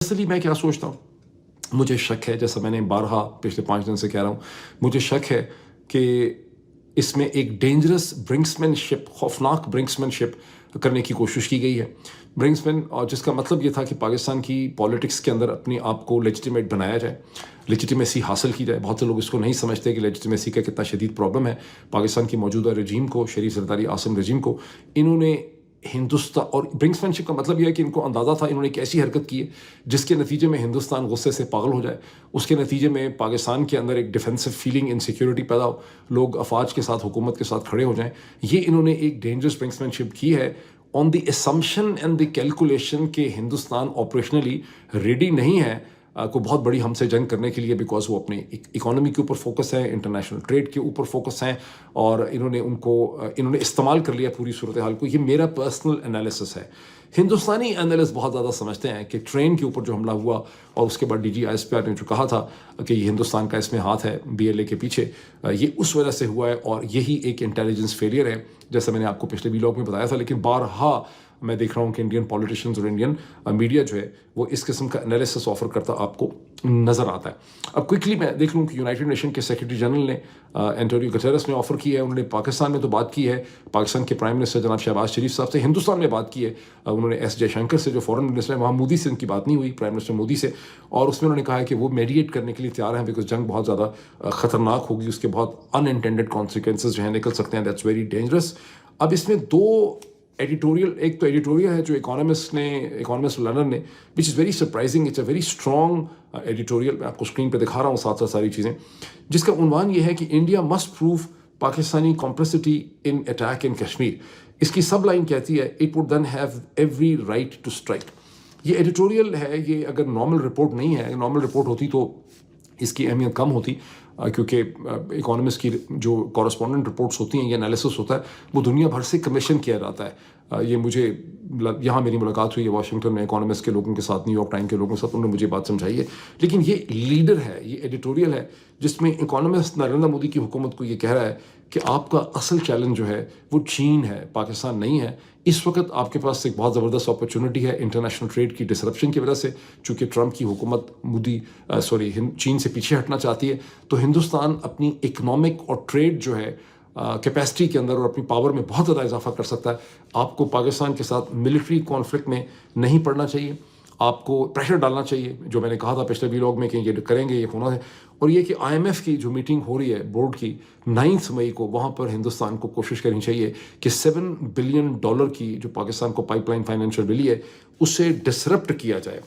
असली मैं क्या सोचता हूँ, मुझे शक है, जैसा मैंने बारहा पिछले 5 दिन से कह रहा हूँ, मुझे शक है कि इसमें एक डेंजरस ब्रिंक्समैनशिप, खौफनाक ब्रिंक्समैनशिप करने की कोशिश की गई है। ब्रिंक्समैन, और जिसका मतलब ये था कि पाकिस्तान की पॉलिटिक्स के अंदर अपने आप को लेजिटिमेट बनाया जाए, लेजिटिमेसी हासिल की जाए। बहुत से लोग इसको नहीं समझते कि लेजिटिमेसी का कितना शदीद प्रॉब्लम है पाकिस्तान की मौजूदा रजीम को, शरीफ सरदारी आसम रजीम को। इन्होंने हिंदुस्तान, और ब्रिंक्समैनशिप का मतलब यह है कि इनको अंदाज़ा था, इन्होंने एक ऐसी हरकत की है जिसके नतीजे में हिंदुस्तान गुस्से से पागल हो जाए, उसके नतीजे में पाकिस्तान के अंदर एक डिफेंसिव फीलिंग, इनसिक्योरिटी पैदा हो, लोग अफवाज के साथ, हुकूमत के साथ खड़े हो जाएं। ये इन्होंने एक डेंजरस ब्रिंक्समैनशिप की है on the assumption and the calculation के हिंदुस्तान ऑपरेशनली रेडी नहीं है को बहुत बड़ी हमसे जंग करने के लिए, बिकॉज वो अपने इकोनॉमी के ऊपर फोकस है, इंटरनेशनल ट्रेड के ऊपर फोकस हैं, और इन्होंने इस्तेमाल कर लिया पूरी सूरत हाल को। ये मेरा पर्सनल एनालिसिस है। हिंदुस्तानी एनालिस्ट बहुत ज़्यादा समझते हैं कि ट्रेन के ऊपर जो हमला हुआ और उसके बाद DGISPR ने जो कहा था कि ये हिंदुस्तान का इसमें हाथ है BLA के पीछे, ये उस वजह से हुआ है और यही एक इंटेलिजेंस फेलियर है, जैसा मैंने आपको पिछले व्लॉग में बताया था। लेकिन बारहा मैं देख रहा हूँ कि इंडियन पॉलिटिशियंस और इंडियन मीडिया जो है वो इस किस्म का एनालिसिस ऑफर करता आपको नज़र आता है। अब क्विकली मैं देख लूँ कि यूनाइटेड नेशन के सेक्रेटरी जनरल ने एंटोनियो गुटेरेस ने ऑफ़र की है। उन्होंने पाकिस्तान में तो बात की है, पाकिस्तान के प्राइम मिनिस्टर जनाब शहबाज शरीफ साहब से। हिंदुस्तान में बात की है उन्होंने S जयशंकर से, जो फॉरेन मिनिस्टर है, वहाँ मोदी से उनकी बात नहीं हुई, प्राइम मिनिस्टर मोदी से, और उसमें उन्होंने कहा है कि वो मेडिएट करने के लिए तैयार हैं, बिकॉज जंग बहुत ज़्यादा ख़तरनाक होगी, उसके बहुत अनइंटेंडेड कॉन्सिक्वेंसेज जो हैं निकल सकते हैं। That's very dangerous. अब इसमें दो एडिटोरियल, एक तो एडिटोरियल है जो इकोनॉमिस्ट लंदन ने, which is very surprising, it's a very strong editorial, मैं आपको स्क्रीन पे दिखा रहा हूँ साथ साथ सारी चीज़ें, जिसका उन्वान ये है कि India must prove Pakistani complicity in attack in Kashmir. इसकी सब लाइन कहती है, it would then have every right to strike. ये एडिटोरियल है, ये अगर नॉर्मल रिपोर्ट नहीं है, नॉर्मल रिपोर्ट होती तो इसकी अहमियत कम होती, क्योंकि इकोनॉमिस्ट की जो कॉरस्पॉन्डेंट रिपोर्ट्स होती हैं, ये एनालिसिस होता है, वो दुनिया भर से कमीशन किया जाता है। ये मुझे यहाँ मेरी मुलाकात हुई है वाशिंगटन में इकोनॉमिस्ट के लोगों के साथ, न्यूयॉर्क टाइम के लोगों के साथ, उन्होंने मुझे बात समझाई है। लेकिन ये लीडर है, ये एडिटोरियल है जिसमें इकोनॉमिस्ट नरेंद्र मोदी की हुकूमत को ये कह रहा है कि आपका असल चैलेंज जो है वो चीन है, पाकिस्तान नहीं है। इस वक्त आपके पास एक बहुत ज़बरदस्त अपॉर्चुनिटी है इंटरनेशनल ट्रेड की डिसरप्शन की वजह से, चूँकि ट्रंप की हुकूमत चीन से पीछे हटना चाहती है, तो हिंदुस्तान अपनी इकनॉमिक और ट्रेड जो है कैपेसिटी के अंदर और अपनी पावर में बहुत ज़्यादा इजाफा कर सकता है। आपको पाकिस्तान के साथ मिलिट्री कॉन्फ्लिक्ट में नहीं पड़ना चाहिए, आपको प्रेशर डालना चाहिए, जो मैंने कहा था पिछले व्लॉग में कि ये करेंगे, ये होना है। और ये कि IMF की जो मीटिंग हो रही है बोर्ड की 9 मई को, वहाँ पर हिंदुस्तान को कोशिश करनी चाहिए कि $7 बिलियन की जो पाकिस्तान को पाइपलाइन फाइनेंशियल मिली है, उसे डिसरप्ट किया जाए।